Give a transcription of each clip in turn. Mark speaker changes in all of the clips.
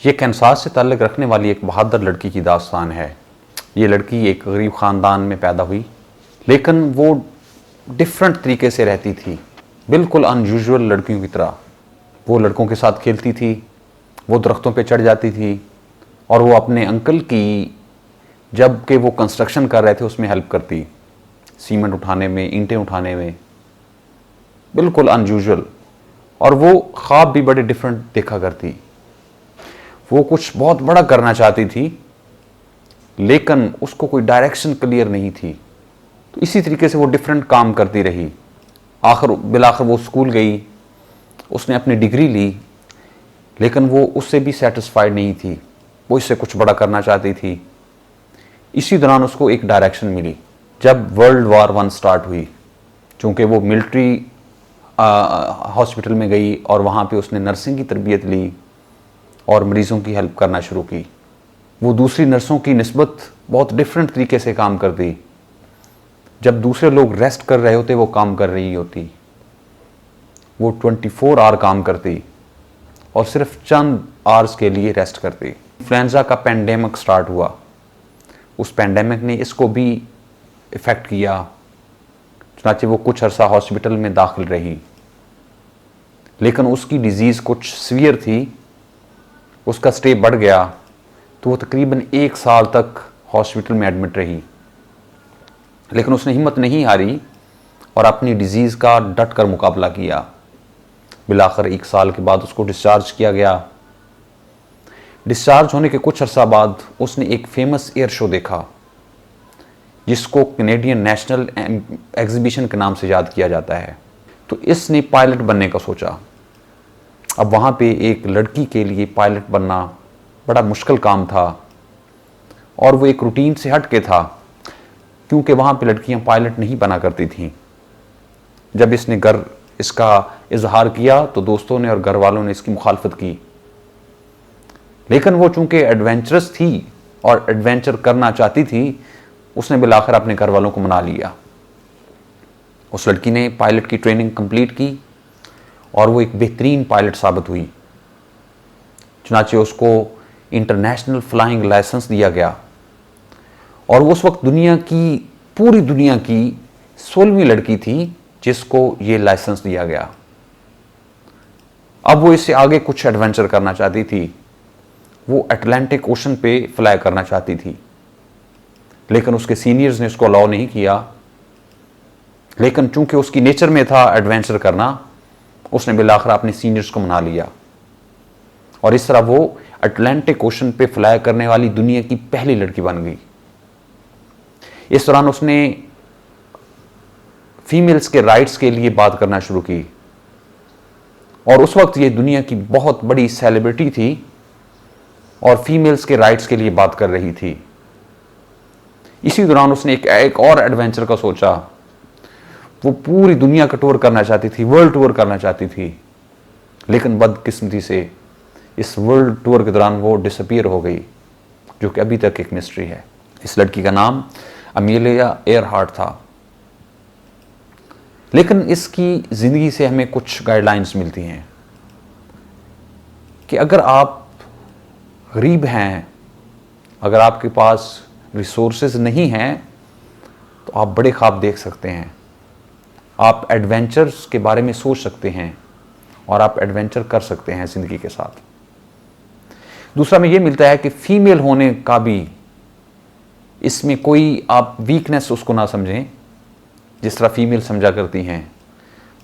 Speaker 1: ये कैंसास से ताल्लुक़ रखने वाली एक बहादुर लड़की की दास्तान है। ये लड़की एक गरीब ख़ानदान में पैदा हुई, लेकिन वो डिफरेंट तरीके से रहती थी, बिल्कुल अनयूजुअल लड़कियों की तरह। वो लड़कों के साथ खेलती थी, वो दरख्तों पे चढ़ जाती थी और वो अपने अंकल की, जब कि वो कंस्ट्रक्शन कर रहे थे, उसमें हेल्प करती, सीमेंट उठाने में, ईंटें उठाने में, बिल्कुल अनयूजुअल। और वो ख्वाब भी बड़े डिफरेंट देखा करती। वो कुछ बहुत बड़ा करना चाहती थी, लेकिन उसको कोई डायरेक्शन क्लियर नहीं थी। तो इसी तरीके से वो डिफरेंट काम करती रही। बिलाखिर वो स्कूल गई, उसने अपनी डिग्री ली, लेकिन वो उससे भी सेटिस्फाइड नहीं थी। वो इससे कुछ बड़ा करना चाहती थी। इसी दौरान उसको एक डायरेक्शन मिली जब वर्ल्ड वार 1 स्टार्ट हुई। चूँकि वो मिलिट्री हॉस्पिटल में गई और वहाँ पे उसने नर्सिंग की तरबियत ली और मरीज़ों की हेल्प करना शुरू की। वो दूसरी नर्सों की निस्बत बहुत डिफरेंट तरीके से काम करती। जब दूसरे लोग रेस्ट कर रहे होते, वो काम कर रही होती। वो 24 आवर काम करती और सिर्फ चंद आवर्स के लिए रेस्ट करती। इन्फ्लुएंजा का पेंडेमिक स्टार्ट हुआ। उस पेंडेमिक ने इसको भी इफ़ेक्ट किया, चुनांचे वो कुछ अरसा हॉस्पिटल में दाखिल रही, लेकिन उसकी डिज़ीज़ कुछ सीवियर थी, उसका स्टे बढ़ गया, तो वो तकरीबन 1 साल तक हॉस्पिटल में एडमिट रही। लेकिन उसने हिम्मत नहीं हारी और अपनी डिज़ीज़ का डट कर मुकाबला किया। बिलाखिर 1 साल के बाद उसको डिस्चार्ज किया गया। डिस्चार्ज होने के कुछ अरसा बाद उसने एक फेमस एयर शो देखा, जिसको कैनेडियन नेशनल एग्जीबिशन के नाम से याद किया जाता है। तो इसने पायलट बनने का सोचा। अब वहाँ पे एक लड़की के लिए पायलट बनना बड़ा मुश्किल काम था और वो एक रूटीन से हट के था, क्योंकि वहाँ पे लड़कियाँ पायलट नहीं बना करती थीं। जब इसने इसका इजहार किया तो दोस्तों ने और घर वालों ने इसकी मुखालफत की, लेकिन वो चूँकि एडवेंचरस थी और एडवेंचर करना चाहती थी, उसने बिलाखिर अपने घर वालों को मना लिया। उस लड़की ने पायलट की ट्रेनिंग कंप्लीट की और वो एक बेहतरीन पायलट साबित हुई। चुनांचे उसको इंटरनेशनल फ्लाइंग लाइसेंस दिया गया और वो उस वक्त पूरी दुनिया की 16वीं लड़की थी जिसको ये लाइसेंस दिया गया। अब वो इससे आगे कुछ एडवेंचर करना चाहती थी। वो अटलांटिक ओशन पे फ्लाई करना चाहती थी, लेकिन उसके सीनियर्स ने उसको अलाउ नहीं किया। लेकिन चूंकि उसकी नेचर में था एडवेंचर करना, उसने बिलाखिर अपने सीनियर्स को मना लिया और इस तरह वो अटलांटिक ओशन पे फ्लाई करने वाली दुनिया की पहली लड़की बन गई। इस दौरान उसने फीमेल्स के राइट्स के लिए बात करना शुरू की और उस वक्त ये दुनिया की बहुत बड़ी सेलिब्रिटी थी और फीमेल्स के राइट्स के लिए बात कर रही थी। इसी दौरान उसने एक और एडवेंचर का सोचा। वो पूरी दुनिया का टूर करना चाहती थी, वर्ल्ड टूर करना चाहती थी, लेकिन बदकिस्मती से इस वर्ल्ड टूर के दौरान वो डिसअपीयर हो गई, जो कि अभी तक एक मिस्ट्री है। इस लड़की का नाम अमेलिया एयरहार्ट था। लेकिन इसकी ज़िंदगी से हमें कुछ गाइडलाइंस मिलती हैं कि अगर आप गरीब हैं, अगर आपके पास रिसोर्सेज नहीं हैं, तो आप बड़े ख्वाब देख सकते हैं, आप एडवेंचर्स के बारे में सोच सकते हैं और आप एडवेंचर कर सकते हैं ज़िंदगी के साथ। दूसरा में ये मिलता है कि फीमेल होने का भी इसमें कोई आप वीकनेस उसको ना समझें, जिस तरह फीमेल समझा करती हैं।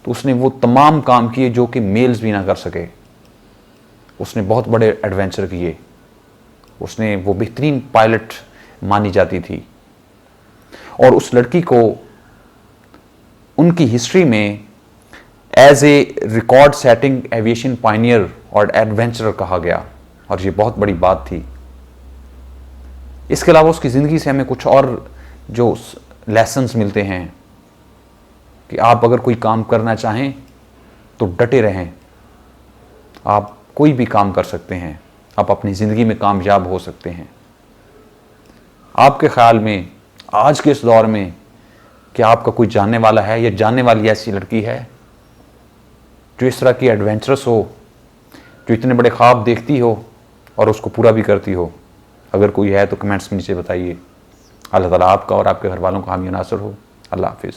Speaker 1: तो उसने वो तमाम काम किए जो कि मेल्स भी ना कर सके। उसने बहुत बड़े एडवेंचर किए। उसने वो बेहतरीन पायलट मानी जाती थी और उस लड़की को उनकी हिस्ट्री में as a record setting aviation pioneer और एडवेंचरर कहा गया और ये बहुत बड़ी बात थी। इसके अलावा उसकी ज़िंदगी से हमें कुछ और जो लेसन्स मिलते हैं कि आप अगर कोई काम करना चाहें तो डटे रहें। आप कोई भी काम कर सकते हैं, आप अपनी ज़िंदगी में कामयाब हो सकते हैं। आपके ख्याल में आज के इस दौर में क्या आपका कोई जानने वाला है या जानने वाली ऐसी लड़की है जो इस तरह की एडवेंचरस हो, जो इतने बड़े ख्वाब देखती हो और उसको पूरा भी करती हो। अगर कोई है तो कमेंट्स में नीचे बताइए। अल्लाह ताला आपका और आपके घर वालों का हामी नासर हो। अल्लाह हाफिज़।